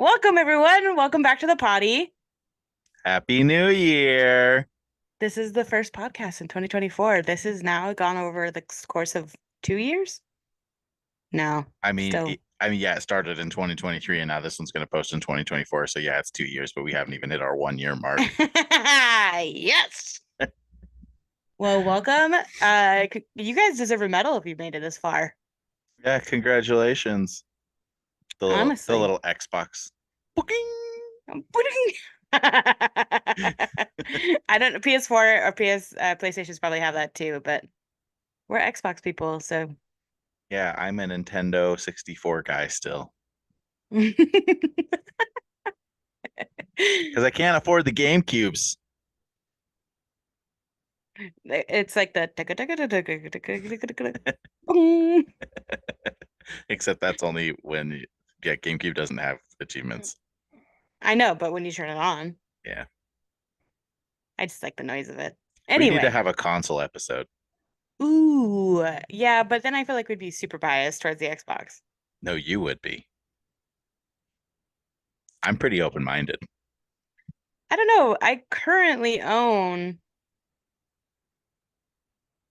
Welcome, everyone. Welcome back to the potty. Happy New Year. This is the first podcast in 2024. This has now gone over the course of 2 years. No, I mean, still. yeah, it started in 2023 and now this one's going to post in 2024. So yeah, it's 2 years, but we haven't even hit our 1 year mark. Yes. Well, welcome. You guys deserve a medal if you made it this far. Yeah, congratulations. The Honestly. little Xbox. Booking. I don't PS4 or PlayStations probably have that too, but we're Xbox people, so Yeah, I'm a Nintendo 64 guy still because I can't afford the GameCubes. It's like the boom. Except that's only when yeah, GameCube doesn't have achievements. I know, but when you turn it on, Yeah. I just like the noise of it. We need to Anyway, have a console episode. ooh, yeah, but then I feel like we'd be super biased towards the Xbox. No, you would be. I'm pretty open-minded. I don't know. I currently own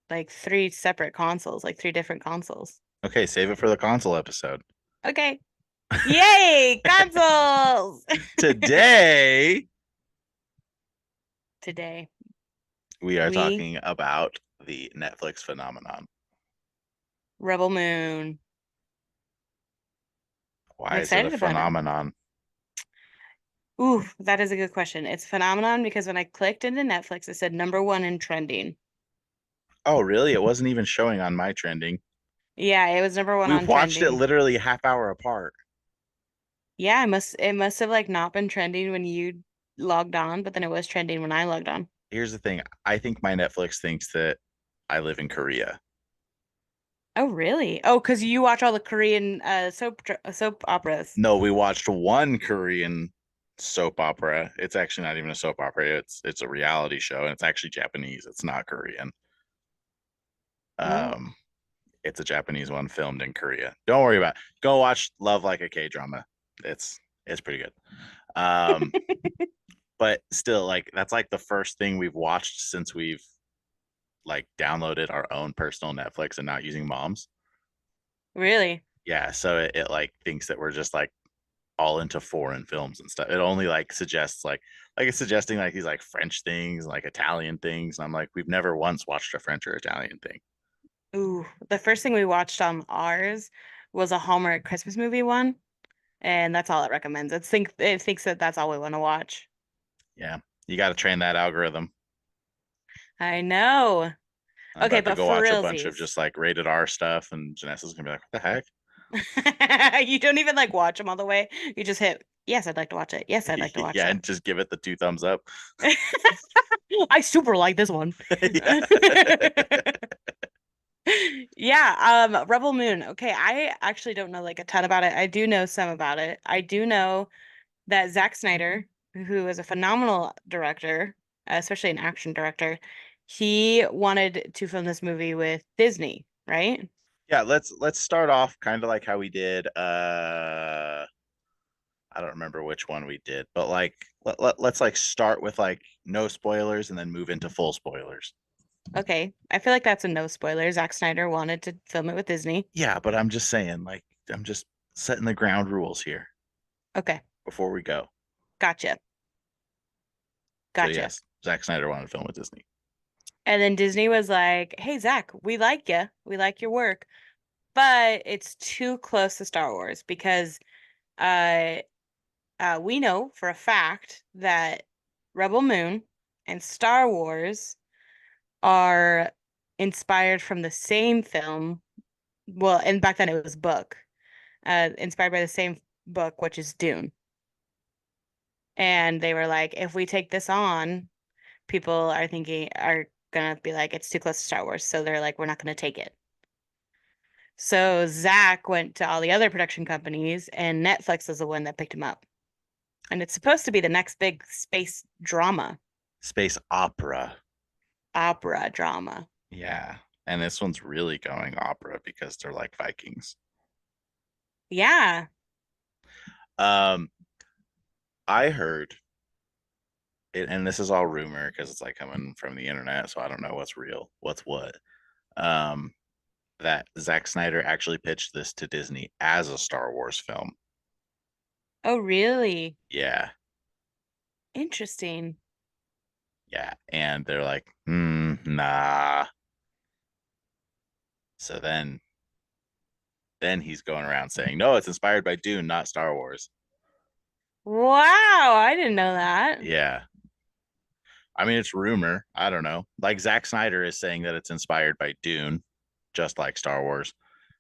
like three separate consoles, like three different consoles. Okay, save it for the console episode. Okay. Yay, consoles! Today, Today, we are we talking about the Netflix phenomenon. Rebel Moon. I'm Why is it a excited about it. phenomenon? Ooh, that is a good question. It's phenomenon because when I clicked into Netflix, it said #1 in trending. Oh, really? It wasn't even showing on my trending. Yeah, it was #1 We on watched it trending. literally a half hour apart. Yeah, it must have like not been trending when you logged on, but then it was trending when I logged on. Here's the thing. I think my Netflix thinks that I live in Korea. Oh, really? Oh, because you watch all the Korean soap operas. No, we watched one Korean soap opera. It's actually not even a soap opera. It's a reality show and it's actually Japanese. It's not Korean. Oh. Um, it's a Japanese one filmed in Korea. Don't worry about it. Go watch Love Like a K-drama. It's pretty good. Um, but still, like that's like the first thing we've watched since we've like downloaded our own personal Netflix and not using mom's. Really? Yeah, so it like thinks that we're just like all into foreign films and stuff. It only like suggests like it's suggesting like these like French things, like Italian things. And I'm like, we've never once watched a French or Italian thing. Ooh, the first thing we watched on ours was a Hallmark Christmas movie one, and that's all it recommends. It thinks that that's all we want to watch. Yeah, you got to train that algorithm. I know. I'm Okay, about to but go for watch a bunch of realsies. just like rated R stuff, and Janessa's gonna be like, "What the heck?" You don't even like watch them all the way. You just hit, yes, I'd like to watch it. Yes, I'd like to watch Yeah, that. and just give it the two thumbs up. I super like this one. Yeah. Yeah, Rebel Moon. Okay, I actually don't know like a ton about it. I do know some about it. I do know that Zack Snyder, who is a phenomenal director, especially an action director, he wanted to film this movie with Disney, right? Yeah, let's start off kind of like how we did I don't remember which one we did, but like let's like start with like no spoilers and then move into full spoilers. Okay, I feel like that's a no spoiler. Zack Snyder wanted to film it with Disney. Yeah, but I'm just saying like I'm just setting the ground rules here Okay, before we go. gotcha. So Gotcha. yes, Zack Snyder wanted to film with Disney. And then Disney was like, "Hey Zach, we like you. We like your work, but it's too close to Star Wars because uh we know for a fact that Rebel Moon and Star Wars are inspired from the same film. Well, and back then it was book, inspired by the same book, which is Dune. And they were like, if we take this on, people are gonna be like, it's too close to Star Wars. So they're like, we're not gonna take it. So Zach went to all the other production companies, and Netflix is the one that picked him up. And it's supposed to be the next big space drama, Space opera. opera drama. Yeah. And this one's really going opera because they're like Vikings. Yeah. Um I heard it, and this is all rumor because it's like coming from the internet, so I don't know what's real, what's what. Um, that Zack Snyder actually pitched this to Disney as a Star Wars film. Oh, really? Yeah, Interesting. yeah, and they're like, nah. So then he's going around saying, no, it's inspired by Dune, not Star Wars. Wow, I didn't know that. Yeah, I mean it's rumor. I don't know. Like Zack Snyder is saying that it's inspired by Dune, just like Star Wars.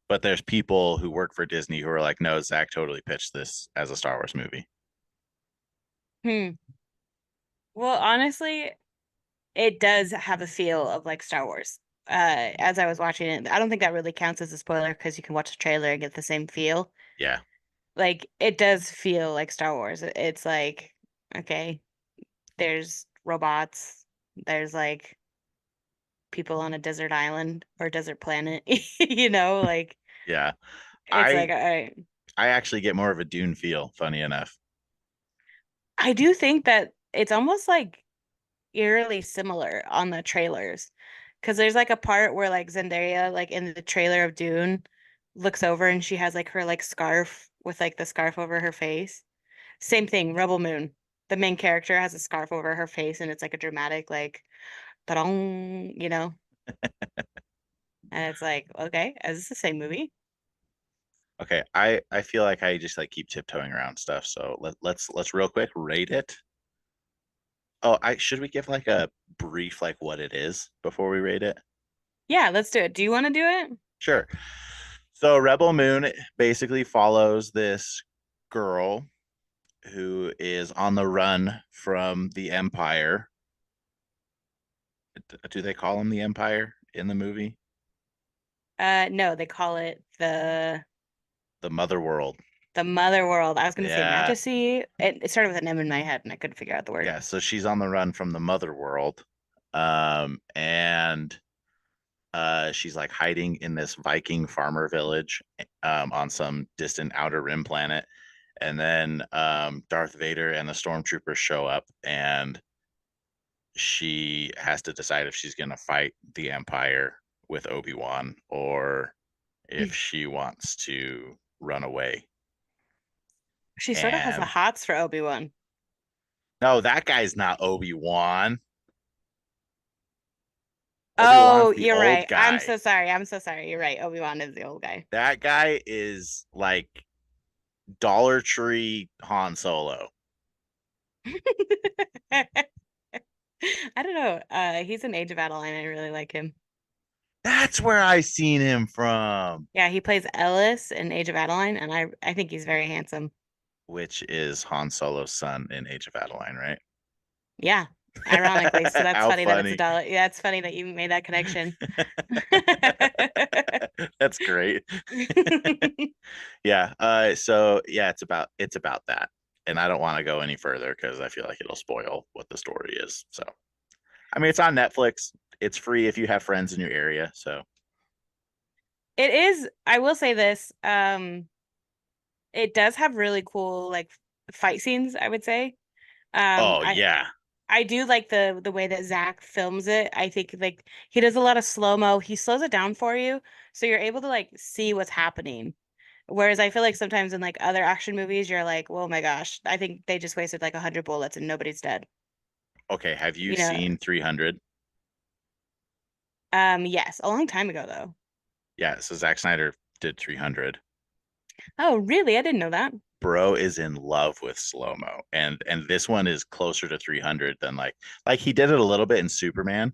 But there's people who work for Disney who are like, no, Zach totally pitched this as a Star Wars movie. Hmm. Well, honestly, it does have a feel of like Star Wars. As I was watching it, I don't think that really counts as a spoiler because you can watch the trailer and get the same feel. Yeah, Like it does feel like Star Wars. It's like, okay, there's robots, there's like people on a desert island or desert planet, like yeah. it's like I I actually get more of a Dune feel, funny enough. I do think that it's almost like eerily similar on the trailers. Because there's like a part where like Zendaya, like in the trailer of Dune, looks over and she has like her like scarf with like the scarf over her face. Same thing, Rebel Moon. The main character has a scarf over her face and it's like a dramatic like ta-dong, and it's like, okay, is this the same movie? Okay, I feel like I just like keep tiptoeing around stuff. So let's real quick rate it. Oh, I should we give like a brief like what it is before we rate it? Yeah, let's do it. Do you want to do it? Sure. So Rebel Moon basically follows this girl who is on the run from the Empire. Do they call him the Empire in the movie? No, they call it The Motherworld. the Motherworld. I was gonna say Yeah. Majesty. It started with an M in my head and I couldn't figure out the word. Yeah, so she's on the run from the Motherworld. And she's like hiding in this Viking farmer village on some distant outer rim planet. And then Darth Vader and the stormtroopers show up, and she has to decide if she's going to fight the Empire with Obi-Wan or if she wants to run away. She sort of has the And hots for Obi-Wan. no, that guy's not Obi-Wan. Oh, Obi-Wan's the you're old right. I'm guy. so sorry. I'm so sorry. You're right. Obi-Wan is the old guy. That guy is like Dollar Tree Han Solo. I don't know. He's in Age of Adeline. I really like him. That's where I seen him from, Yeah, he plays Ellis in Age of Adeline, and I think he's very handsome. which is Han Solo's son in Age of Adeline, right? Yeah, ironically. So that's How funny that it's a funny. dollar. Yeah, it's funny that you made that connection. That's great. Yeah. So yeah, it's about that. And I don't want to go any further because I feel like it'll spoil what the story is. So I mean it's on Netflix. It's free if you have friends in your area. So It is, I will say this, it does have really cool like fight scenes, I would say. Um, oh I yeah. I do like the way that Zach films it. I think like he does a lot of slow-mo. He slows it down for you, so you're able to like see what's happening. Whereas I feel like sometimes in like other action movies, you're like, oh my gosh, I think they just wasted like 100 bullets and nobody's dead. Okay. Have you You know, seen 300? yes, a long time ago though. Yeah. So Zack Snyder did 300. Oh, really? I didn't know that. Bro is in love with slow mo, and this one is closer to 300 than like he did it a little bit in Superman,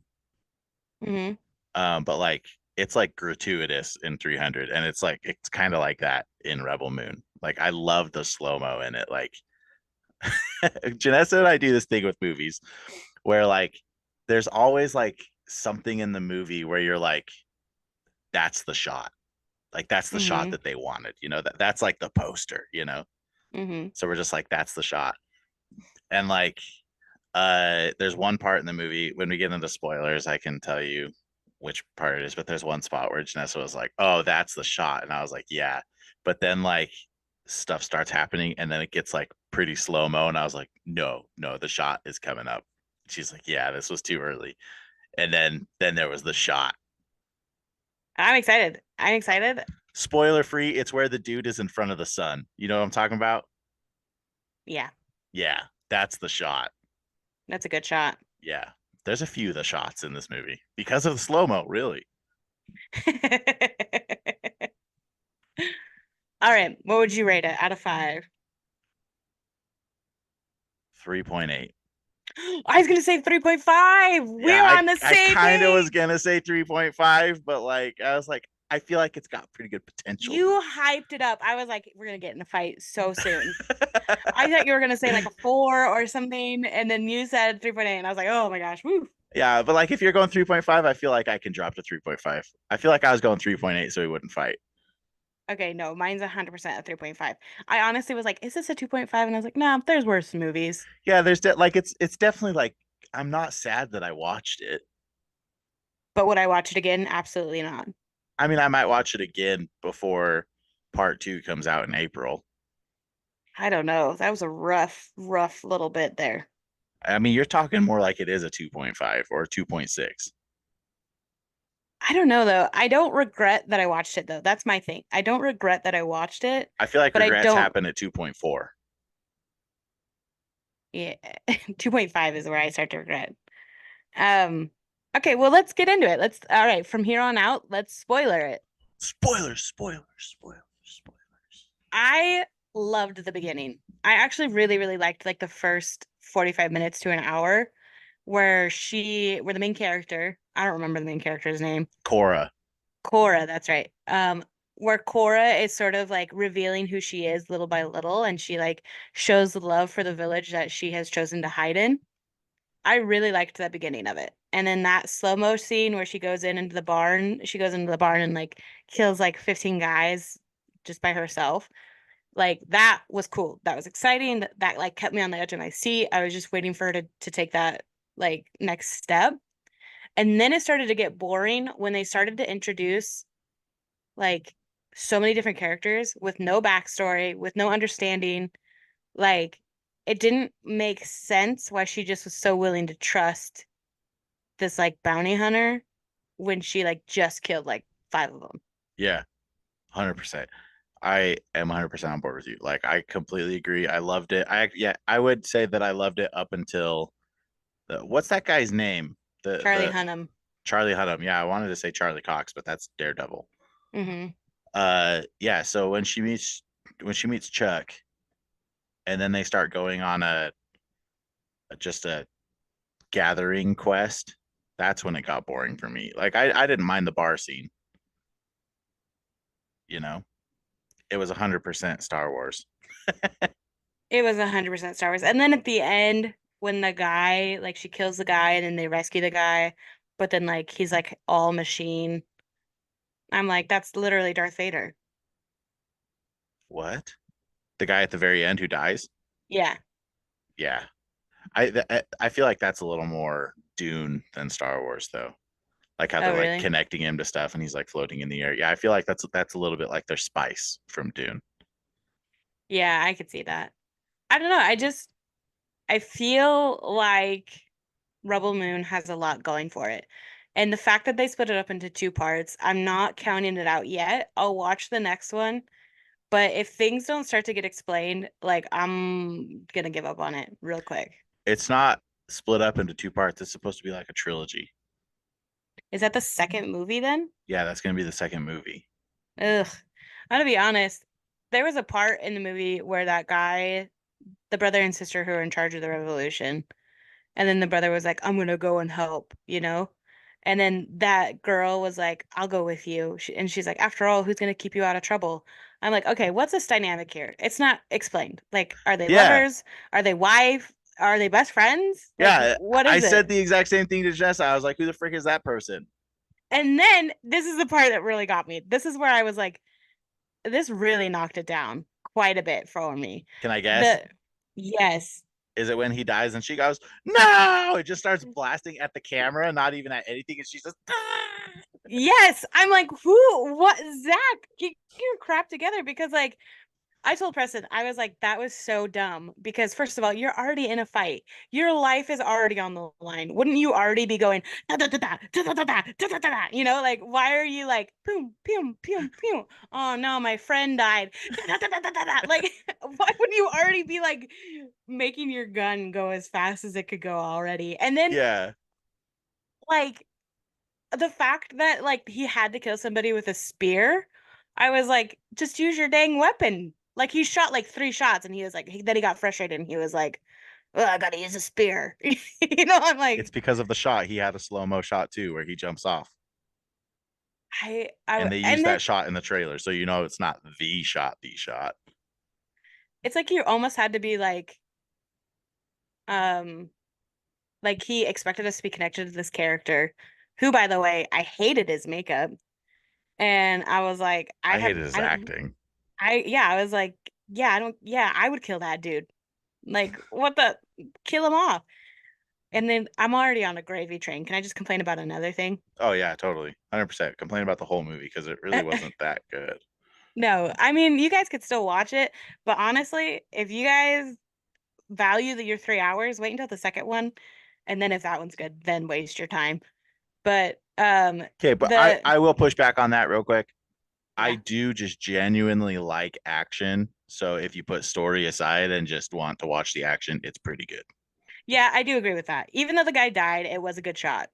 Hmm. but like it's like gratuitous in 300, and it's kind of like that in Rebel Moon. Like I love the slow mo in it. Like Janessa and I do this thing with movies where like there's always like something in the movie where you're like, that's the shot. Like that's the shot Hmm. that they wanted, that's like the poster, Hmm. so we're just like, that's the shot. And like there's one part in the movie when we get into spoilers, I can tell you which part it is, but there's one spot where Janessa was like, oh, that's the shot. And I was like, yeah. But then like stuff starts happening and then it gets like pretty slow mo, and I was like, no, no, the shot is coming up. She's like, yeah, this was too early. And then there was the shot. I'm excited. I'm excited. Spoiler free, it's where the dude is in front of the sun. You know what I'm talking about? Yeah, Yeah, that's the shot. that's a good shot. Yeah. There's a few of the shots in this movie because of the slow mo, really. All right, what would you rate it out of 5? 3.8. I was gonna say 3.5. Yeah, We're on the I same kind of was page. gonna say 3.5, but like I was like, I feel like it's got pretty good potential. You hyped it up. I was like, we're gonna get in a fight so soon. I thought you were gonna say like a 4 or something, and then you said 3.8, and I was like, oh my gosh, woo. Yeah, but like if you're going 3.5, I feel like I can drop to 3.5. I feel like I was going 3.8 so we wouldn't fight. Okay, no, mine's 100% a 3.5. I honestly was like, is this a 2.5? And I was like, nah, there's worse movies. Yeah, like it's definitely like I'm not sad that I watched it. But would I watch it again? Absolutely not. I mean, I might watch it again before part 2 comes out in April. I don't know. That was a rough, rough little bit there. I mean, you're talking more like it is a 2.5 or 2.6. I don't know though. I don't regret that I watched it though. That's my thing. I don't regret that I watched it, I feel like but I regrets don't. happen at 2.4. Yeah, 2.5 is where I start to regret. Um, okay, well, let's get into it. All right, from here on out, let's spoiler it. Spoilers, spoilers, spoilers, spoilers. I loved the beginning. I actually really, really liked like the first 45 minutes to an hour where the main character, I don't remember the main character's name. Kora. Kora, that's right. Where Kora is sort of like revealing who she is little by little, and she like shows the love for the village that she has chosen to hide in. I really liked that beginning of it. And then that slow-mo scene where she goes into the barn and like kills like 15 guys just by herself. Like that was cool. That was exciting. That like kept me on the edge of my seat. I was just waiting for her to take that like next step. And then it started to get boring when they started to introduce like so many different characters with no backstory, with no understanding. Like it didn't make sense why she just was so willing to trust this like bounty hunter when she like just killed like 5 of them. Yeah, 100%. I am 100% on board with you. Like I completely agree. I loved it. I would say that I loved it up until what's that guy's name? Charlie The Hunnam. Charlie Hunnam. Yeah, I wanted to say Charlie Cox, but that's Daredevil. Mm-hmm. Yeah, so when she meets Chuck and then they start going on just a gathering quest, that's when it got boring for me. Like I didn't mind the bar scene, you know. It was 100% Star Wars. It was 100% Star Wars. And then at the end, when the guy, like she kills the guy and then they rescue the guy, but then like he's like all machine. I'm like, that's literally Darth Vader. What? The guy at the very end who dies? Yeah. Yeah. I feel like that's a little more Dune than Star Wars though. Like how Oh, they're like really? connecting him to stuff and he's like floating in the air. Yeah, I feel like that's a little bit like their spice from Dune. Yeah, I could see that. I don't know. I feel like Rebel Moon has a lot going for it. And the fact that they split it up into 2 parts, I'm not counting it out yet. I'll watch the next one. But if things don't start to get explained, like I'm gonna give up on it real quick. It's not split up into 2 parts. It's supposed to be like a trilogy. Is that the second movie then? Yeah, that's gonna be the second movie. Ugh. I'm gonna be honest. There was a part in the movie where that guy, the brother and sister who are in charge of the revolution, and then the brother was like, I'm gonna go and help, you know? And then that girl was like, I'll go with you. And she's like, after all, who's gonna keep you out of trouble? I'm like, okay, what's this dynamic here? It's not explained. Like, are they Yeah, lovers? Are they wife? Are they best friends? Like, yeah. what I is said it? the exact same thing to Jess. I was like, who the frick is that person? And then this is the part that really got me. This is where I was like, this really knocked it down quite a bit for me. Can I guess? The Yes. Is it when he dies and she goes, no? It just starts blasting at the camera, not even at anything, and she says, ah! Yes. I'm like, what, Zach, get your crap together because like I told Preston, I was like, that was so dumb because first of all, you're already in a fight. Your life is already on the line. Wouldn't you already be going da da da da da da da da da da da da? You know, like why are you like boom, boom, boom, boom? Oh no, my friend died. Da, da, da, da, da, da. Like, why wouldn't you already be like making your gun go as fast as it could go already? And then Yeah. like the fact that like he had to kill somebody with a spear, I was like, just use your dang weapon. Like he shot like 3 shots and he was like, then he got frustrated and he was like, oh, I gotta use a spear. I'm It's like, because of the shot. He had a slow-mo shot too where he jumps off. And they use and then that shot in the trailer, so you know it's not the shot, the shot. it's like you almost had to be um, like he expected us to be connected to this character, who, by the way, I hated his makeup. And I was like, I hated his I don't, acting. yeah, I was like, yeah, I don't, yeah, I would kill that dude. Like, what the, kill him off. And then I'm already on a gravy train. Can I just complain about another thing? Oh yeah, totally. 100%. Complain about the whole movie because it really wasn't that good. No, I mean, you guys could still watch it, but honestly, if you guys value your 3 hours, wait until the second one. And then if that one's good, then waste your time. But Okay, but I the I will push back on that real quick. I yeah. do just genuinely like action. So if you put story aside and just want to watch the action, it's pretty good. Yeah, I do agree with that. Even though the guy died, it was a good shot.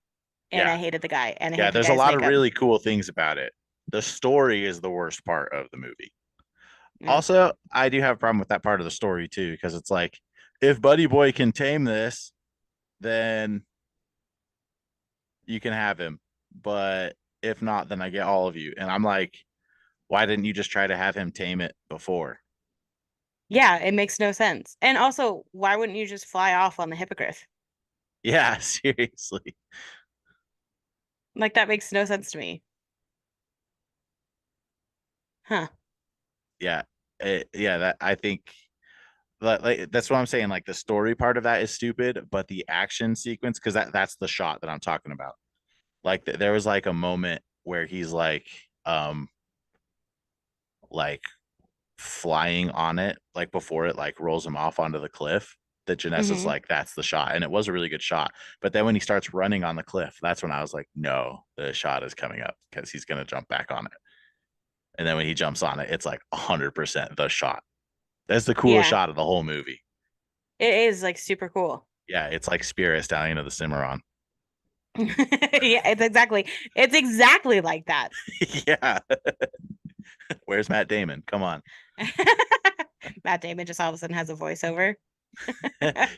And Yeah. I hated the guy and I Yeah, hated the there's a guy's lot of makeup. really cool things about it. The story is the worst part of the movie. Yeah. Also, I do have a problem with that part of the story too, because it's like, if Buddy Boy can tame this, then you can have him. But if not, then I get all of you. And I'm like, why didn't you just try to have him tame it before? Yeah, it makes no sense. And also, why wouldn't you just fly off on the hippogriff? Yeah, seriously. Like that makes no sense to me. Huh. Yeah. Yeah, that I think like that's what I'm saying. Like the story part of that is stupid, but the action sequence, because that's the shot that I'm talking about. Like there was like a moment where he's um like flying on it, like before it like rolls him off onto the cliff. That Janessa's Hmm. like, that's the shot. And it was a really good shot. But then when he starts running on the cliff, that's when I was like, no, the shot is coming up because he's gonna jump back on it. And then when he jumps on it, it's like 100% the shot. That's the coolest Yeah, shot of the whole movie. it is like super cool. Yeah, it's like Spirit Stallion of the Cimarron. Yeah, it's exactly like that. Yeah. Where's Matt Damon? Come on. Matt Damon just all of a sudden has a voiceover.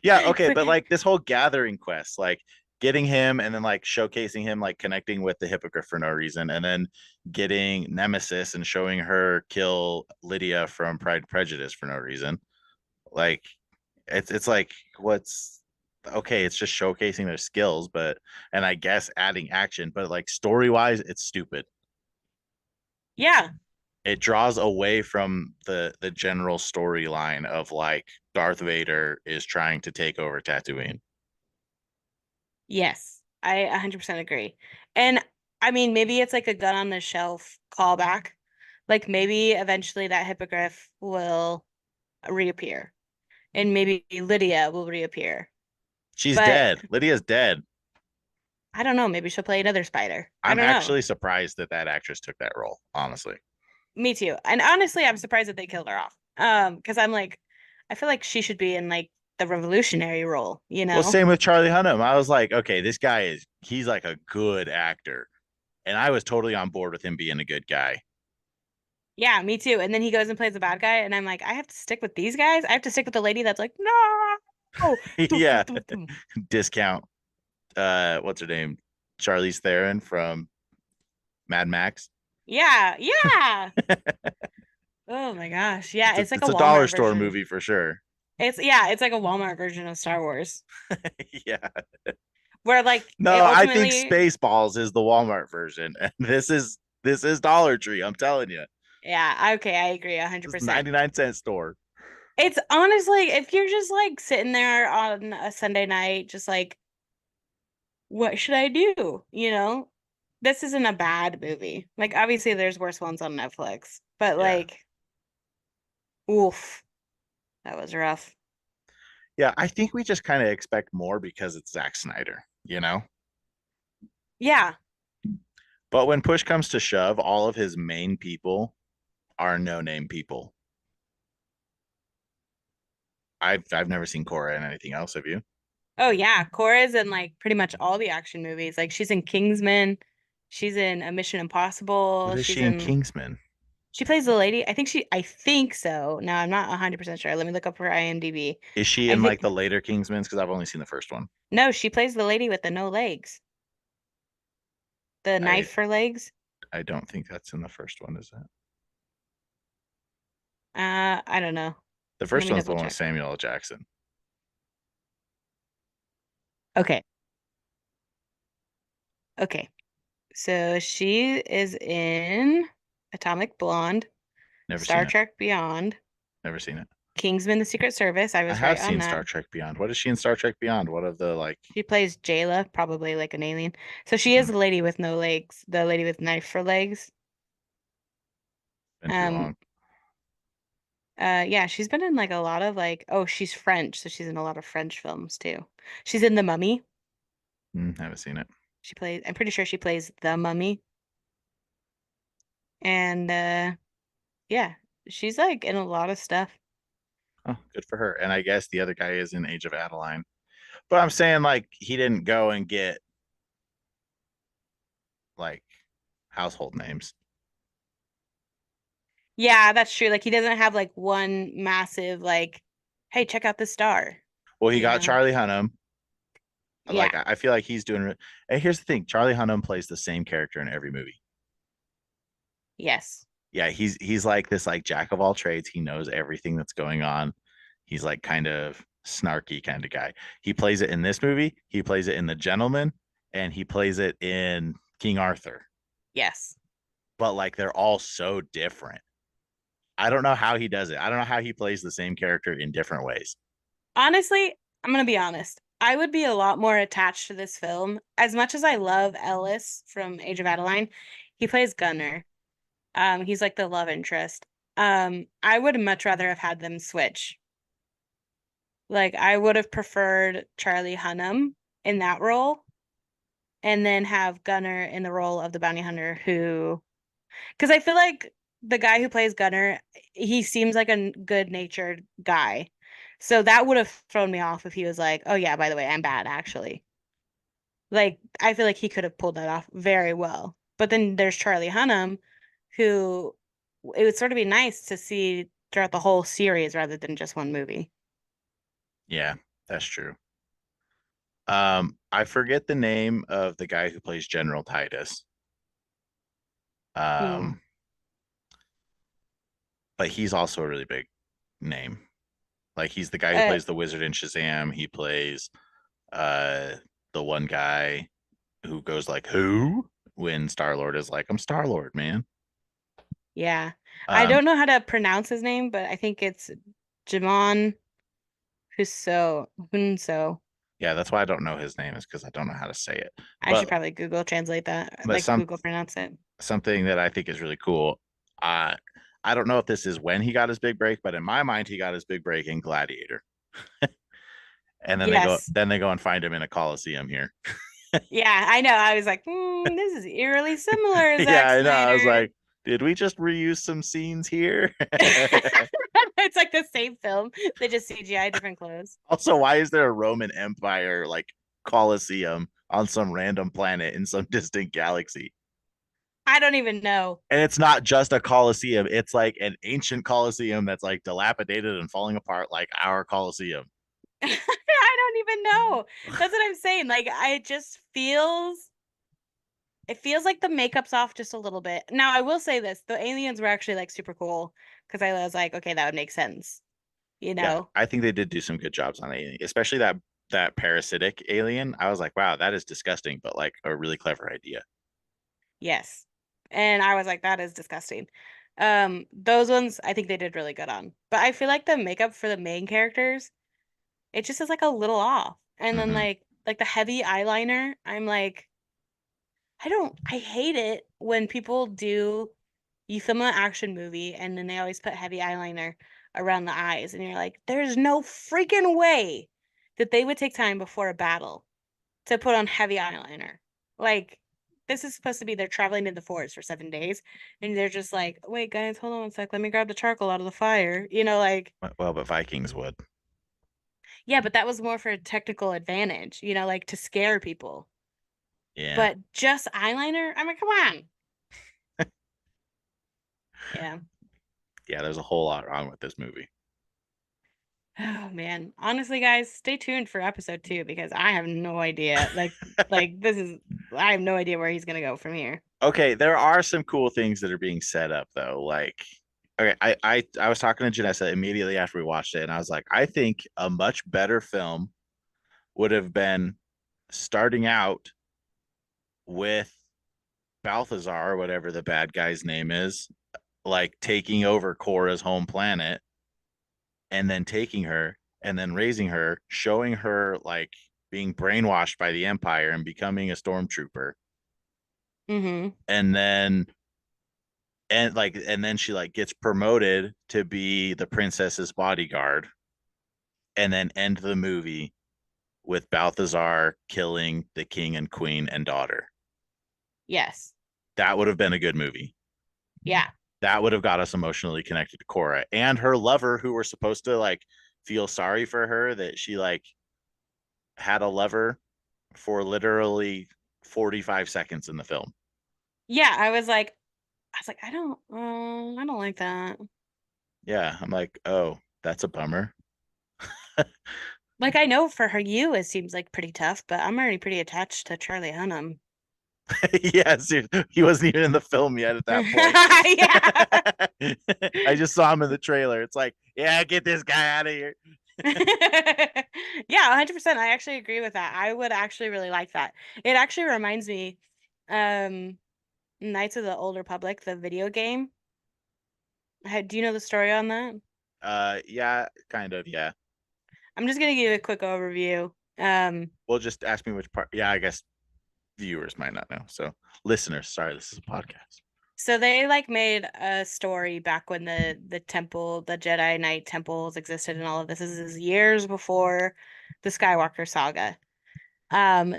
Yeah, okay, but like this whole gathering quest, like getting him and then like showcasing him, like connecting with the hippogriff for no reason, and then getting Nemesis and showing her kill Lydia from Pride and Prejudice for no reason. Like it's like what's okay, it's just showcasing their skills, but and I guess adding action, but like story wise, it's stupid. Yeah, It draws away from the general storyline of like Darth Vader is trying to take over Tatooine. yes, I 100% agree. And I mean, maybe it's like a gun on the shelf callback. Like maybe eventually that hippogriff will reappear, and maybe Lydia will reappear. She's But dead. Lydia's dead. I don't know. Maybe she'll play another spider. I I'm don't know. actually surprised that that actress took that role, honestly. Me too. And honestly, I'm surprised that they killed her off. Because I'm like, I feel like she should be in like the revolutionary role, you Well, know? same with Charlie Hunnam. I was like, okay, this guy he's like a good actor. And I was totally on board with him being a good guy. Yeah, me too. And then he goes and plays a bad guy, and I'm like, I have to stick with these guys. I have to stick with the lady that's like, no. Dum, dum, Yeah. dum, dum. Discount what's her name? Charlize Theron from Mad Max. Yeah, yeah. Oh my gosh. Yeah, it's like a It's a dollar Walmart store version. movie for sure. It's like a Walmart version of Star Wars. Yeah. Where like it No, I think ultimately, Spaceballs is the Walmart version. And this is Dollar Tree, I'm telling you. yeah, okay, I agree This is 100%. 99-cent store. It's honestly, if you're just like sitting there on a Sunday night, just like, what should I do? This isn't a bad movie. Like, obviously, there's worse ones on Netflix, but Yeah. like, Oof, that was rough. Yeah, I think we just kind of expect more because it's Zack Snyder, you know? Yeah. But when push comes to shove, all of his main people are no-name people. I've never seen Kora in anything else, have you? Oh yeah, Cora's in like pretty much all the action movies. Like she's in Kingsman, she's in a Mission What Impossible, is she's she in in Kingsman? she plays the lady. I think so. Now I'm not 100% sure. Let me look up her IMDb. Is she I in like think the later Kingsmans? Because I've only seen the first one. no, she plays the lady with the no legs. The I knife for legs. I don't think that's in the first one, is it? I don't know. The Let first me one's the double one with check. Samuel L. Jackson. Okay. Okay. So she is in Atomic Blonde, Never seen Star it. Trek Beyond, Never seen it. Kingsman: The Secret Service. I I was right have on seen that. Star Trek Beyond. What is she in Star Trek Beyond? What of the like? She plays Jayla, probably like an alien. So she is Hmm, the lady with no legs, the lady with knife for legs. been too Um, long. yeah, she's been in like a lot of like, oh, she's French, so she's in a lot of French films too. She's in The Mummy. Haven't seen it. I'm pretty sure she plays the mummy. And yeah, she's like in a lot of stuff. Oh, good for her. And I guess the other guy is in Age of Adeline. But I'm saying like he didn't go and get like household names. Yeah, that's true. Like he doesn't have like one massive like, hey, check out this star, Well, he you got know? Charlie Hunnam. Yeah, Like I feel like he's doing. And here's the thing: Charlie Hunnam plays the same character in every movie. yes. Yeah, he's like this like jack of all trades. He knows everything that's going on. He's like kind of snarky kind of guy. He plays it in this movie. He plays it in The Gentleman, and he plays it in King Arthur. Yes. But like they're all so different. I don't know how he does it. I don't know how he plays the same character in different ways. Honestly, I'm gonna be honest. I would be a lot more attached to this film. As much as I love Ellis from Age of Adeline, he plays Gunner. He's like the love interest. I would much rather have had them switch. Like I would have preferred Charlie Hunnam in that role and then have Gunner in the role of the bounty hunter who because I feel like the guy who plays Gunner, he seems like a good-natured guy. So that would have thrown me off if he was like, "Oh yeah, by the way, I'm bad actually." Like I feel like he could have pulled that off very well. But then there's Charlie Hunnam who it would sort of be nice to see throughout the whole series rather than just one movie. Yeah, that's true. I forget the name of the guy who plays General Titus. Hmm. Um, but he's also a really big name. Like he's the guy who Uh plays the wizard in Shazam. He plays uh the one guy who goes like who when Star Lord is like, I'm Star Lord, man. yeah. I Um, don't know how to pronounce his name, but I think it's Jimon Hunso. yeah, that's why I don't know his name is because I don't know how to say it. I should But probably Google translate that, but like some Google pronounce it. something that I think is really cool. Uh I don't know if this is when he got his big break, but in my mind, he got his big break in Gladiator. And Yes. then they go and find him in a Coliseum here. Yeah, I know. I was like, this is eerily similar, Yeah, Zack I know. I was Snyder. like, did we just reuse some scenes here? It's like the same film. They just CGI different clothes. Also, why is there a Roman Empire like Coliseum on some random planet in some distant galaxy? I don't even know. And it's not just a Coliseum, it's like an ancient Coliseum that's like dilapidated and falling apart like our Coliseum. I don't even know. That's what I'm saying. Like, I just feels it feels like the makeup's off just a little bit. Now, I will say this, the aliens were actually like super cool because I was like, okay, that would make sense, you Yeah, know? I think they did do some good jobs on Alien, especially that parasitic alien. I was like, wow, that is disgusting, but like a really clever idea. Yes. And I was like, that is disgusting. Those ones I think they did really good on. But I feel like the makeup for the main characters, it just is like a little off. And then Mm-hmm. like the heavy eyeliner, I'm like, I hate it when people do you film an action movie and then they always put heavy eyeliner around the eyes. And you're like, there's no freaking way that they would take time before a battle to put on heavy eyeliner. Like, this is supposed to be they're traveling in the forest for 7 days, and they're just like, wait, guys, hold on one sec. Let me grab the charcoal out of the fire. Like, Well, but Vikings would. yeah, but that was more for technical advantage, like to scare people. Yeah. But just eyeliner? I mean, come on. Yeah. Yeah, there's a whole lot wrong with this movie. Oh man. Honestly, guys, stay tuned for episode 2 because I have no idea. Like this is I have no idea where he's gonna go from here. Okay, there are some cool things that are being set up though. Like, okay, I was talking to Janessa immediately after we watched it, and I was like, I think a much better film would have been starting out with Balthazar, whatever the bad guy's name is, like taking over Kora's home planet and then taking her and then raising her, showing her like being brainwashed by the Empire and becoming a stormtrooper. Mm-hmm. And then she like gets promoted to be the princess's bodyguard and then end the movie with Balthazar killing the king and queen and daughter. Yes. That would have been a good movie. Yeah. That would have got us emotionally connected to Kora and her lover, who were supposed to like feel sorry for her that she like had a lover for literally 45 seconds in the film. Yeah, I was like, I don't like that. Yeah, I'm like, oh, that's a bummer. Like I know for her you it seems like pretty tough, but I'm already pretty attached to Charlie Hunnam. Yes, he wasn't even in the film yet at that point. Yeah. I just saw him in the trailer. It's like, yeah, get this guy out of here. Yeah, 100%. I actually agree with that. I would actually really like that. It actually reminds me, um, Knights of the Old Republic, the video game. Do you know the story on that? Yeah, kind of, yeah. I'm just gonna give you a quick overview. Well, just ask me which part. Yeah, I guess viewers might not know. So, listeners, sorry, this is a podcast. So they like made a story back when the temple, the Jedi Knight temples existed and all of this. This is years before the Skywalker saga.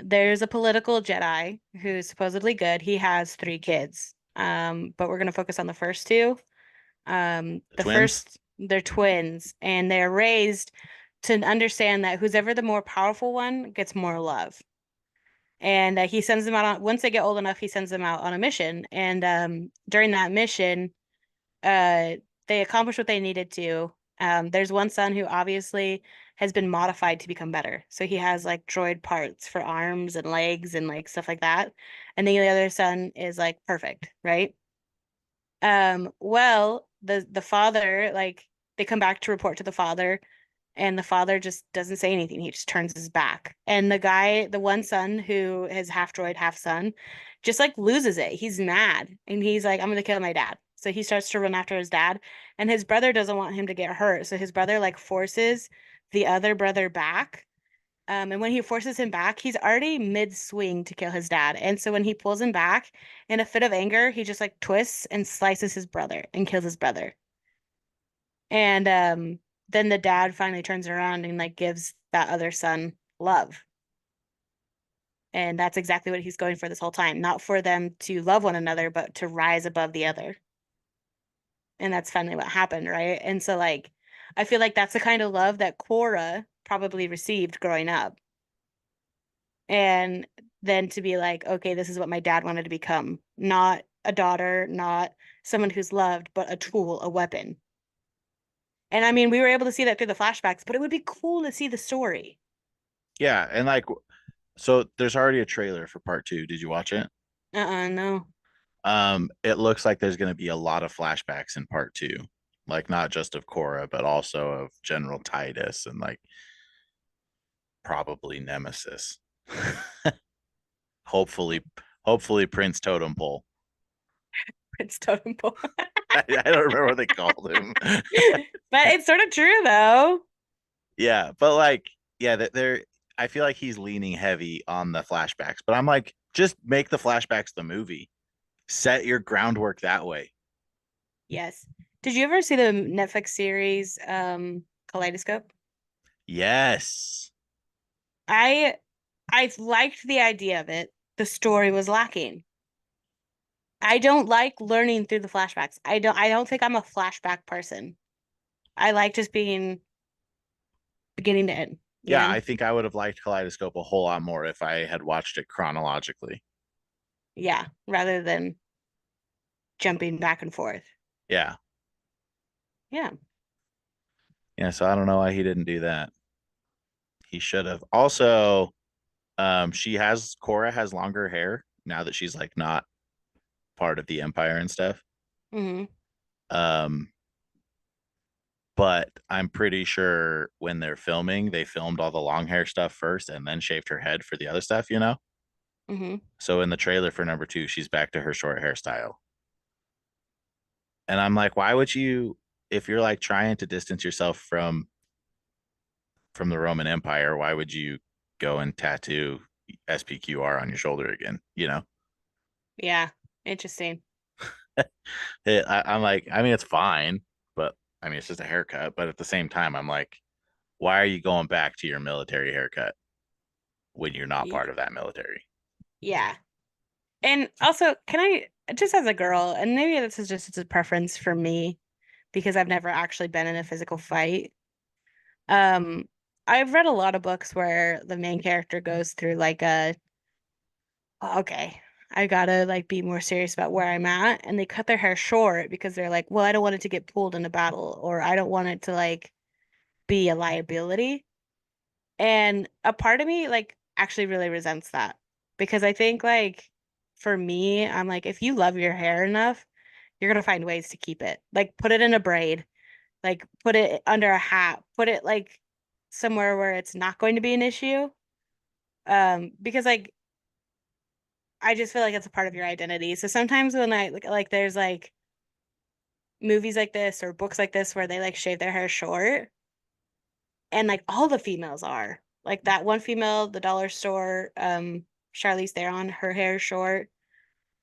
There's a political Jedi who's supposedly good. He has 3 kids. But we're gonna focus on the first two. The The twins. first, they're twins, and they're raised to understand that who's ever the more powerful one gets more love. And he sends them out on, once they get old enough, he sends them out on a mission. And during that mission, uh, they accomplish what they needed to. There's one son who obviously has been modified to become better. So he has like droid parts for arms and legs and like stuff like that. And the other son is like perfect, right? Well, the father, like they come back to report to the father, and the father just doesn't say anything. He just turns his back. And the guy, the one son who is half droid, half son, just like loses it. He's mad and he's like, I'm gonna kill my dad. So he starts to run after his dad, and his brother doesn't want him to get hurt. So his brother like forces the other brother back. And when he forces him back, he's already mid-swing to kill his dad. And so when he pulls him back in a fit of anger, he just like twists and slices his brother and kills his brother. And then the dad finally turns around and like gives that other son love. And that's exactly what he's going for this whole time. Not for them to love one another, but to rise above the other. And that's finally what happened, right? And so like I feel like that's the kind of love that Cora probably received growing up. And then to be like, okay, this is what my dad wanted to become. Not a daughter, not someone who's loved, but a tool, a weapon. And I mean, we were able to see that through the flashbacks, but it would be cool to see the story. Yeah, and like, so there's already a trailer for part two. Did you watch it? No. It looks like there's going to be a lot of flashbacks in part two, like not just of Cora, but also of General Titus and like probably Nemesis. hopefully, hopefully Prince Totem Pole. It's totem pole. I don't remember what they called him. But it's sort of true though. Yeah, but like, yeah, that they're. I feel like he's leaning heavy on the flashbacks, but I'm like, just make the flashbacks the movie. Set your groundwork that way. Yes. Did you ever see the Netflix series Kaleidoscope? Yes. I I liked the idea of it. The story was lacking. I don't like learning through the flashbacks. I don't think I'm a flashback person. I like just being beginning to end, you Yeah, know? I think I would have liked Kaleidoscope a whole lot more if I had watched it chronologically. Yeah, rather than jumping back and forth. Yeah. Yeah. Yeah, so I don't know why he didn't do that. He should have. Also, Kora has longer hair now that she's like not part of the Empire and stuff. Hmm. Um, but I'm pretty sure when they're filming, they filmed all the long hair stuff first and then shaved her head for the other stuff, you know? Hmm. So in the trailer for number two, she's back to her short hairstyle. And I'm like, why would you, if you're like trying to distance yourself from the Roman Empire, why would you go and tattoo SPQR on your shoulder again? You know? Yeah. Interesting. I'm like, I mean, it's fine, but I mean, it's just a haircut. But at the same time, I'm like, why are you going back to your military haircut when you're not Y- part of that military? Yeah. And also, can I, just as a girl, and maybe this is just a preference for me because I've never actually been in a physical fight. Um, I've read a lot of books where the main character goes through like a, okay, I gotta like be more serious about where I'm at, and they cut their hair short because they're like, well, I don't want it to get pulled in a battle, or I don't want it to like be a liability. And a part of me like actually really resents that because I think like for me, I'm like, if you love your hair enough, you're gonna find ways to keep it. Like put it in a braid, like put it under a hat, put it like somewhere where it's not going to be an issue. Because like I just feel like it's a part of your identity. So sometimes when I like there's like movies like this or books like this where they like shave their hair short and like all the females are. Like that one female, the dollar store, Charlize Theron, her hair is short.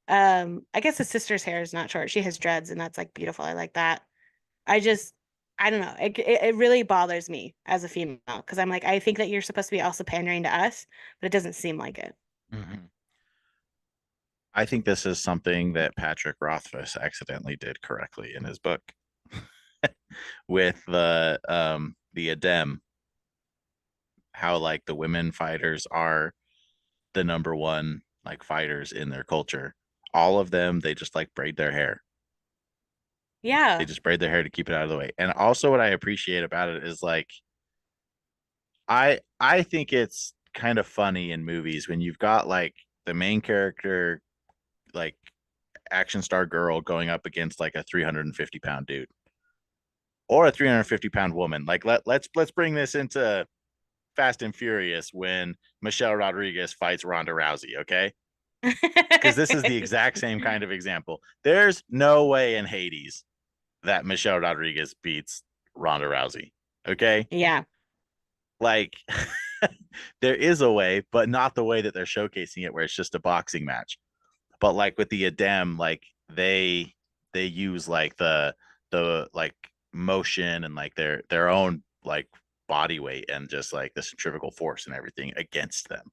I guess the sister's hair is not short. She has dreads and that's like beautiful. I like that. I just I don't know. It really bothers me as a female because I'm like I think that you're supposed to be also pandering to us, but it doesn't seem like it. Mm-hmm. I think this is something that Patrick Rothfuss accidentally did correctly in his book with the Adem, how like the women fighters are the number one like fighters in their culture. All of them, they just like braid their hair. They Yeah. just braid their hair to keep it out of the way. And also what I appreciate about it is like I think it's kind of funny in movies when you've got like the main character like action star girl going up against like a 350-pound dude or a 350-pound woman. Like let's bring this into Fast and Furious when Michelle Rodriguez fights Ronda Rousey, okay? Because this is the exact same kind of example. There's no way in Hades that Michelle Rodriguez beats Ronda Rousey. Okay? Yeah. Like there is a way, but not the way that they're showcasing it where it's just a boxing match. But like with the Adem, like they use like the like motion and like their own like body weight and just like the centrifugal force and everything against them.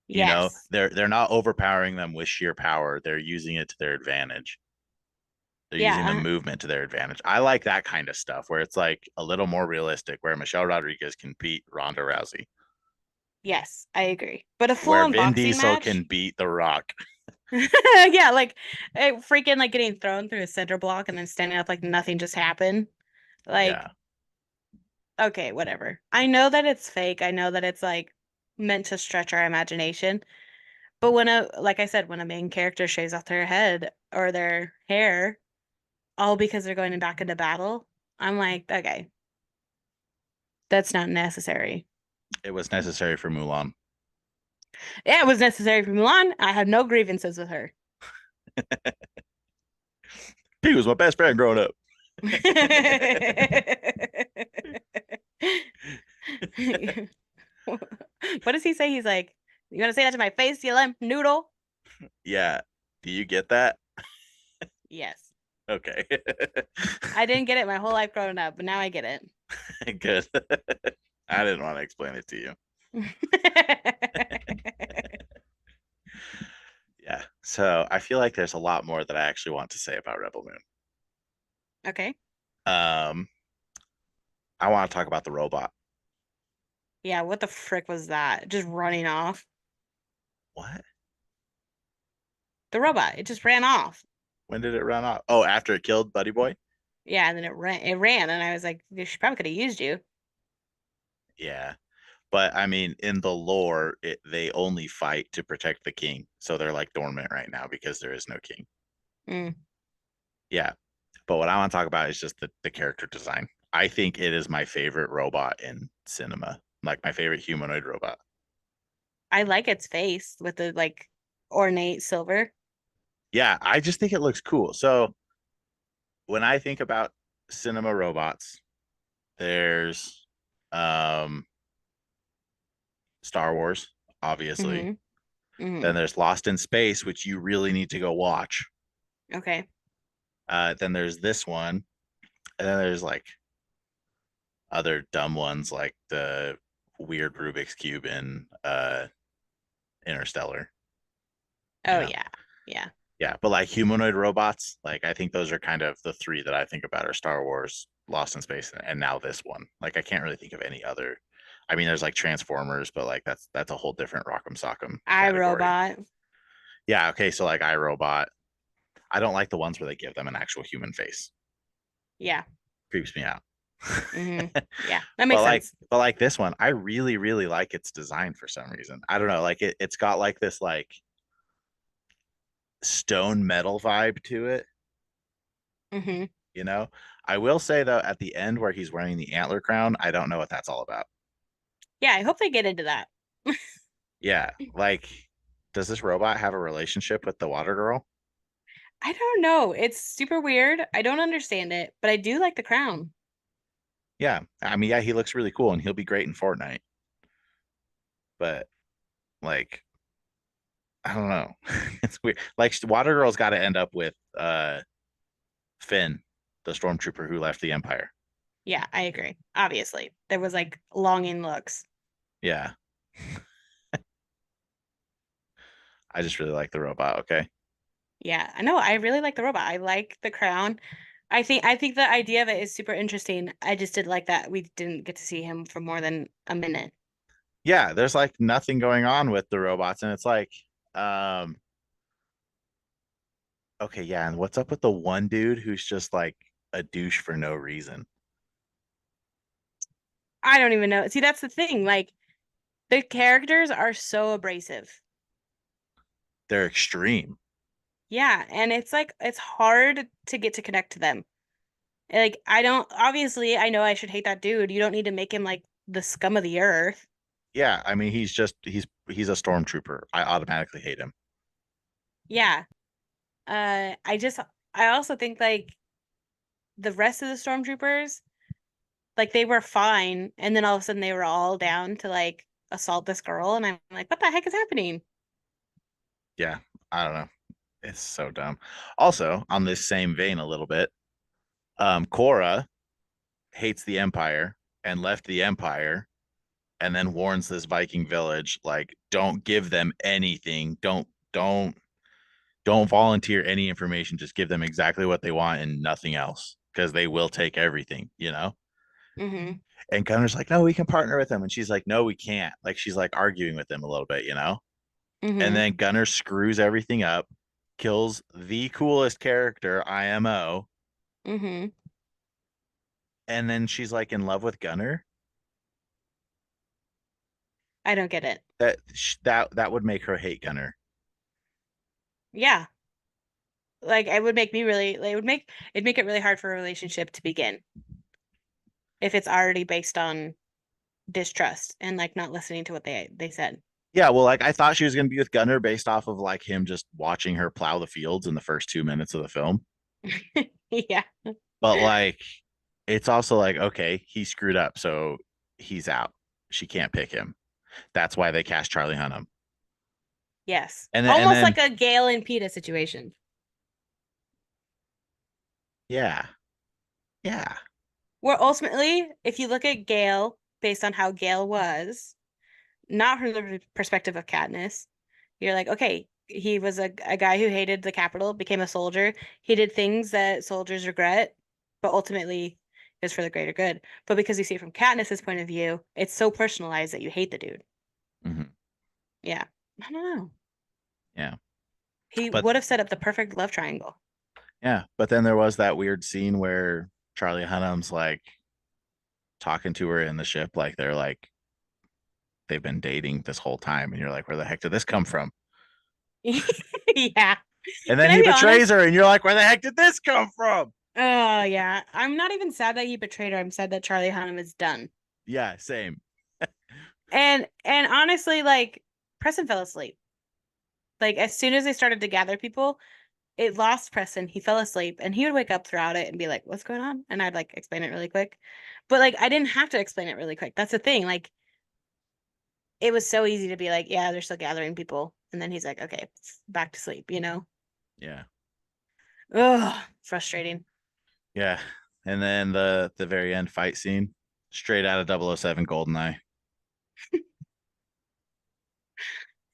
You know, Yes. they're not overpowering them with sheer power. They're using it to their advantage. They're using the Yeah. movement to their advantage. I like that kind of stuff where it's like a little more realistic, where Michelle Rodriguez can beat Ronda Rousey, Yes, I agree. But a where full-on Vin boxing Diesel match? can beat The Rock. Yeah, like freaking like getting thrown through a center block and then standing up like nothing just happened. Like, Yeah, okay, whatever. I know that it's fake. I know that it's like meant to stretch our imagination. But when like I said, when a main character shaves off their head or their hair, all because they're going back into battle, I'm like, okay, that's not necessary. it was necessary for Mulan. Yeah, it was necessary for Mulan. I had no grievances with her. He was my best friend growing up. What does he say? He's like, "You gonna say that to my face, you limp noodle?" Yeah. Do you get that? Yes. Okay. I didn't get it my whole life growing up, but now I get it. Good. I didn't want to explain it to you. Yeah. So I feel like there's a lot more that I actually want to say about Rebel Moon. Okay. Um, I want to talk about the robot. Yeah, what the frick was that? Just running off. What? The robot, it just ran off. When did it run off? Oh, after it killed Buddy Boy? Yeah, and then it ran, and I was like, she probably could have used you. Yeah. But I mean, in the lore, they only fight to protect the king. So they're like dormant right now because there is no king. Mm. Yeah. But what I want to talk about is just the character design. I think it is my favorite robot in cinema, like my favorite humanoid robot. I like its face with the like ornate silver. Yeah, I just think it looks cool. So when I think about cinema robots, there's um Star Wars, obviously. Mm-hmm. Mm-hmm. Then there's Lost in Space, which you really need to go watch. Okay. Then there's this one, and then there's like other dumb ones like the weird Rubik's Cube in Interstellar, you Oh know. yeah. Yeah. Yeah, but like humanoid robots, like I think those are kind of the three that I think about are Star Wars, Lost in Space, and now this one. Like I can't really think of any other. I mean, there's like Transformers, but like that's a whole different Rock'em Sock'em category. iRobot. Yeah, okay, so like iRobot. I don't like the ones where they give them an actual human face. Yeah. Creeps me out. Mm-hmm. Yeah. That but makes like sense. but like this one, I really, really like its design for some reason. I don't know, like it's got like this like stone metal vibe to it, Mm-hmm. you know. I will say though, at the end where he's wearing the antler crown, I don't know what that's all about. Yeah, I hope they get into that. Yeah, like does this robot have a relationship with the water girl? I don't know. It's super weird. I don't understand it, but I do like the crown. Yeah, I mean, yeah, he looks really cool and he'll be great in Fortnite, but like I don't know. It's weird. Like water girl's got to end up with Finn, the stormtrooper who left the Empire. Yeah, I agree. Obviously, there was like longing looks. Yeah, I just really like the robot. Okay. Yeah, I know. I really like the robot. I like the crown. I think the idea of it is super interesting. I just did like that we didn't get to see him for more than a minute. Yeah, there's like nothing going on with the robots, and it's like, um, okay, yeah, and what's up with the one dude who's just like a douche for no reason? I don't even know. See, that's the thing. Like the characters are so abrasive. They're extreme. Yeah, and it's like it's hard to get to connect to them. Like I don't obviously I know I should hate that dude. You don't need to make him like the scum of the earth. Yeah, I mean, he's a stormtrooper. I automatically hate him. Yeah. I also think like the rest of the stormtroopers, like they were fine, and then all of a sudden they were all down to like assault this girl, and I'm like, what the heck is happening? Yeah, I don't know. It's so dumb. Also, on this same vein, a little bit, Kora hates the Empire and left the Empire and then warns this Viking village like don't give them anything. Don't volunteer any information. Just give them exactly what they want and nothing else because they will take everything, you know? Mm-hmm. And Gunner's like, "No, we can partner with them." And she's like, "No, we can't." Like she's like arguing with them a little bit, you know? And Mm-hmm. then Gunner screws everything up, kills the coolest character, IMO, Mm-hmm. and then she's like in love with Gunner. I don't get it. That would make her hate Gunner. Yeah. Like it would make me really like, it'd make it really hard for a relationship to begin if it's already based on distrust and like not listening to what they said. Yeah, well, like I thought she was gonna be with Gunner based off of like him just watching her plow the fields in the first 2 minutes of the film. Yeah. But like it's also like, okay, he screwed up, so he's out. She can't pick him. That's why they cast Charlie Hunnam. Yes. And then and Almost then like a Gale and Peta situation. Yeah. Yeah. Where ultimately, if you look at Gale based on how Gale was, not from the perspective of Katniss, you're like, okay, he was a guy who hated the Capitol, became a soldier. He did things that soldiers regret, but ultimately is for the greater good. But because you see it from Katniss's point of view, it's so personalized that you hate the dude. Hmm. Yeah. I don't know. Yeah. He But would have set up the perfect love triangle. yeah, but then there was that weird scene where Charlie Hunnam's like talking to her in the ship, like they're like they've been dating this whole time, and you're like, where the heck did this come from? Yeah. And then Can I he be honest? betrays her, and you're like, where the heck did this come from? Oh, yeah. I'm not even sad that he betrayed her. I'm sad that Charlie Hunnam is done. Yeah, same. And honestly, like Preston fell asleep. Like as soon as they started to gather people, it lost Preston. He fell asleep and he would wake up throughout it and be like, "What's going on?" And I'd like explain it really quick. But like I didn't have to explain it really quick. That's the thing. Like it was so easy to be like, "Yeah, they're still gathering people." And then he's like, "Okay, back to sleep," you know? Yeah. Ugh, frustrating. Yeah. And then the very end fight scene, straight out of 007 Goldeneye.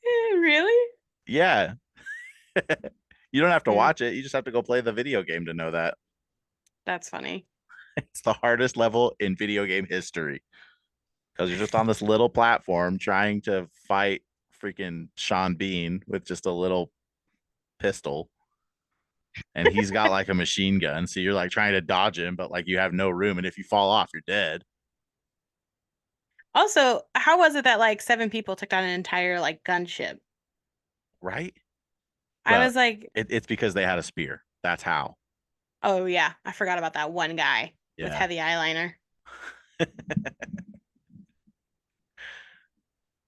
Really? Yeah. You don't have to Hmm, watch it. You just have to go play the video game to know that. that's funny. It's the hardest level in video game history because you're just on this little platform trying to fight freaking Sean Bean with just a little pistol. And he's got like a machine gun. So you're like trying to dodge him, but like you have no room. And if you fall off, you're dead. Also, how was it that like seven people took down an entire like gunship? Right. I Well, was like, it's because they had a spear. That's how. oh yeah, I forgot about that one guy with Yeah. heavy eyeliner.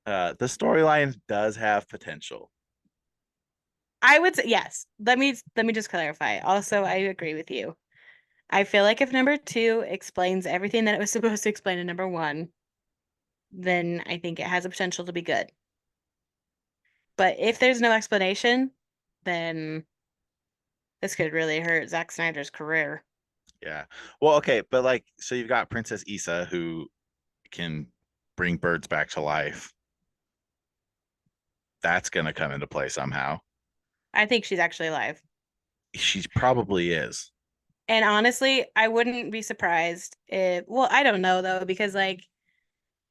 The storyline does have potential. I would say yes. Let me just clarify. Also, I agree with you. I feel like if number two explains everything that it was supposed to explain in number one, then I think it has a potential to be good. But if there's no explanation, then this could really hurt Zack Snyder's career. Yeah. Well, okay, but like, so you've got Princess Issa who can bring birds back to life. That's gonna come into play somehow. I think she's actually alive. She probably is. And honestly, I wouldn't be surprised if, well, I don't know though, because like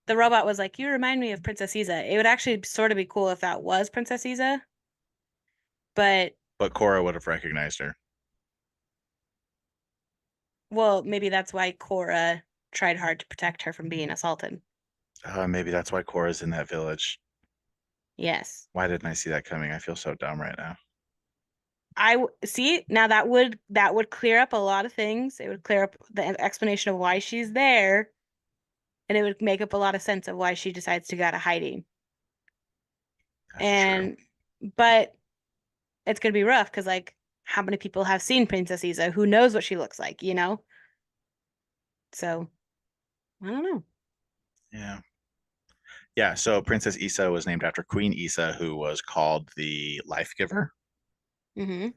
the robot was like, "You remind me of Princess Issa." It would actually sort of be cool if that was Princess Issa, but But Kora would have recognized her. well, maybe that's why Cora tried hard to protect her from being assaulted. Maybe that's why Kora's in that village. Yes. Why didn't I see that coming? I feel so dumb right now. See, now that would clear up a lot of things. It would clear up the explanation of why she's there, and it would make up a lot of sense of why she decides to go out of hiding. That's true. And but it's gonna be rough because like how many people have seen Princess Issa? Who knows what she looks like, you know? So I don't know. Yeah. Yeah. So Princess Issa was named after Queen Issa, who was called the Life Giver. Hmm.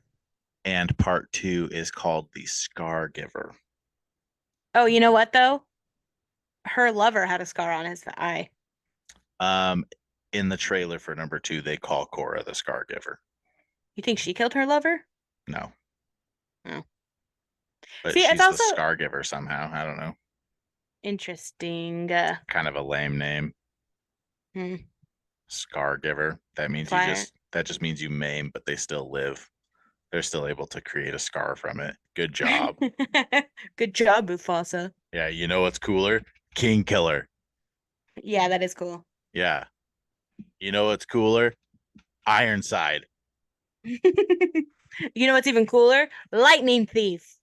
And part two is called the Scar Giver. Oh, you know what though? Her lover had a scar on his eye. Um, in the trailer for number two, they call Kora the Scar Giver. You think she killed her lover? No, Oh. but See, it's she's the also Scar Giver somehow. I don't know. interesting. Kind of a lame name. Hmm, Scar Giver. Fire. That just means you maim, but they still live. They're still able to create a scar from it. Good job. Good job, Mufasa. Yeah, you know what's cooler? King Killer. Yeah, that is cool. Yeah. You know what's cooler? Ironside. You know what's even cooler? Lightning Thief.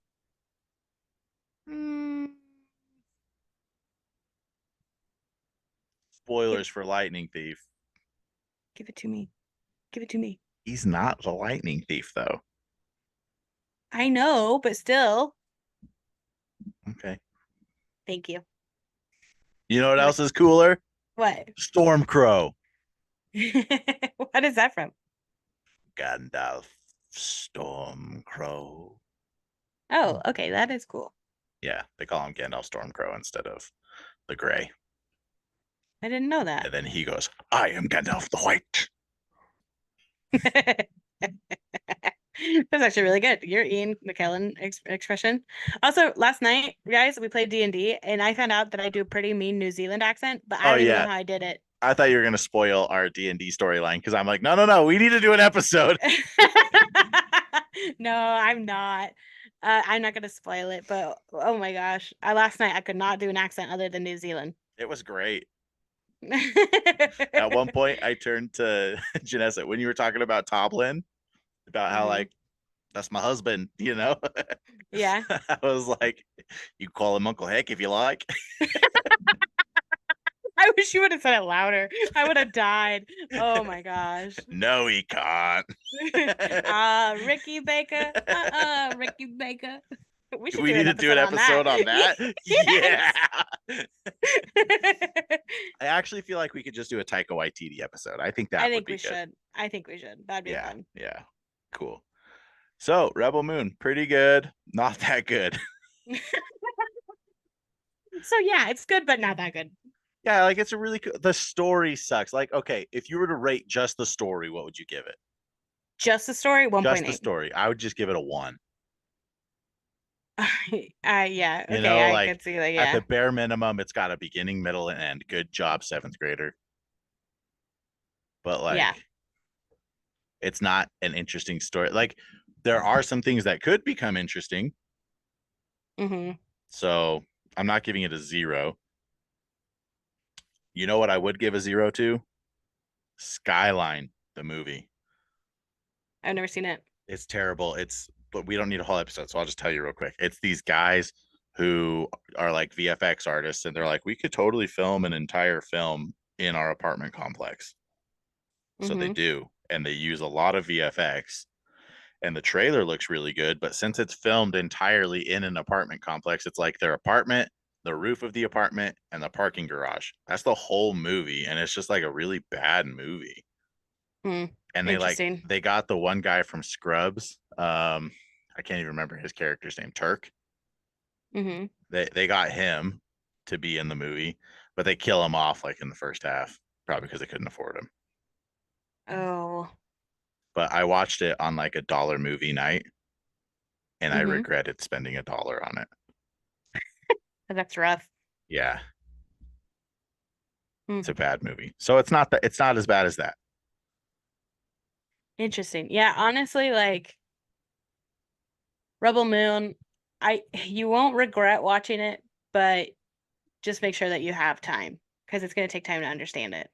Mm, Give spoilers for Lightning Thief. give it to me. Give it to me. He's not the Lightning Thief though. I know, but still. Okay. Thank you. You know what What? else is cooler? What? Stormcrow. What is that from? Gandalf Stormcrow. Oh, okay, that is cool. Yeah, they call him Gandalf Stormcrow instead of the Gray. I didn't know that. And then he goes, "I am Gandalf the White." That's actually really good. Your Ian McKellen expression. Also, last night, guys, we played D&D, and I found out that I do a pretty mean New Zealand accent, but I Oh don't even know yeah, how I did it. I thought you were gonna spoil our D&D storyline because I'm like, no, no, no, we need to do an episode. No, I'm not. I'm not gonna spoil it, but oh my gosh, last night I could not do an accent other than New Zealand. It was great. At one point, I turned to Janessa when you were talking about Toblin, about how hmm like that's my husband, you know. Yeah. I was like, you call him Uncle Heck if you like. I wish you would have said it louder. I would have died. Oh my gosh. No, he can't. Ricky Baker. Ricky Baker. We should We do need an to do an episode on that. episode on that. Yeah. Yes. I actually feel like we could just do a Taika Waititi episode. I think I that would think be we good. should. I think we should. That'd be Yeah, fun. yeah. Cool. So, Rebel Moon, pretty good. Not that good. So yeah, it's good, but not that good. Yeah, like it's a really the story sucks. Like, okay, if you were to rate just the story, what would you give it? Just the story, Just the 1.8. story. I would just give it a 1. Yeah, You okay, know, I like could see that, at the yeah. bare minimum, it's got a beginning, middle, and end. Good job, 7th grader. But Yeah. like it's not an interesting story. Like there are some things that could become interesting. hmm So I'm not giving it a 0. You know what I would give a 0 to? Skyline, the movie. I've never seen it. It's terrible. But we don't need a whole episode, so I'll just tell you real quick. It's these guys who are like VFX artists, and they're like, we could totally film an entire film in our apartment complex. So they hmm do, and they use a lot of VFX, and the trailer looks really good. But since it's filmed entirely in an apartment complex, it's like their apartment, the roof of the apartment, and the parking garage. That's the whole movie, and it's just like a really bad movie. Hmm. And Interesting. they got the one guy from Scrubs. I can't even remember his character's name. Turk. hmm They got him to be in the movie, but they kill him off like in the first half, probably because they couldn't afford him. Oh. But I watched it on like a dollar movie night, and I hmm regretted spending $1 on it. That's rough. Yeah, Hmm. it's a bad movie. So it's not as bad as that. Interesting. Yeah, honestly, like Rebel Moon, you won't regret watching it, but just make sure that you have time because it's going to take time to understand it.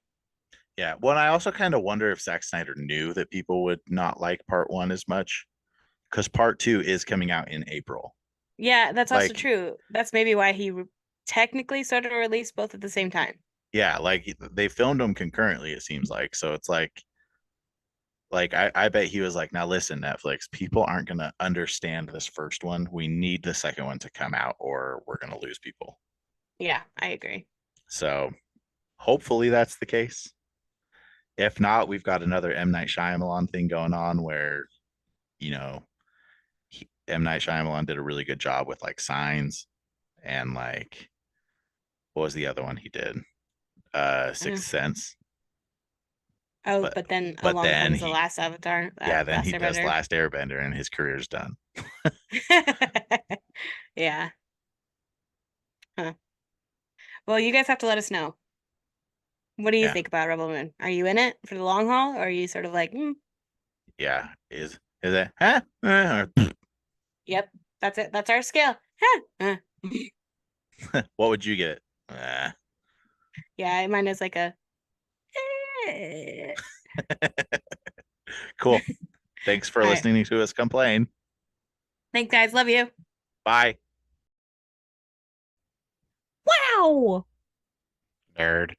Yeah. Well, I also kind of wonder if Zack Snyder knew that people would not like part one as much because part two is coming out in April. Yeah, that's also Like, true. That's maybe why technically sort of released both at the same time. yeah, like they filmed them concurrently, it seems like. So it's like I bet he was like, now listen, Netflix, people aren't gonna understand this first one. We need the second one to come out or we're gonna lose people. Yeah, I agree. So hopefully that's the case. If not, we've got another M. Night Shyamalan thing going on where, you know, M. Night Shyamalan did a really good job with like Signs and like what was the other one he did? Uh, Sixth Sense. Oh, But but then but along then comes the he last Avatar, yeah, then last he does Airbender. Last Airbender and his career's done. Yeah. Huh. Well, you guys have to let us know. What do you Yeah. think about Rebel Moon? Are you in it for the long haul, or are you sort of like, Yeah. Is it huh? yep, that's it. That's our scale. Huh. What would you get? Yeah, mine is like a. Eh. Cool. Thanks for All right. listening to us complain. Thanks, guys. Love you. Bye. Wow. Nerd.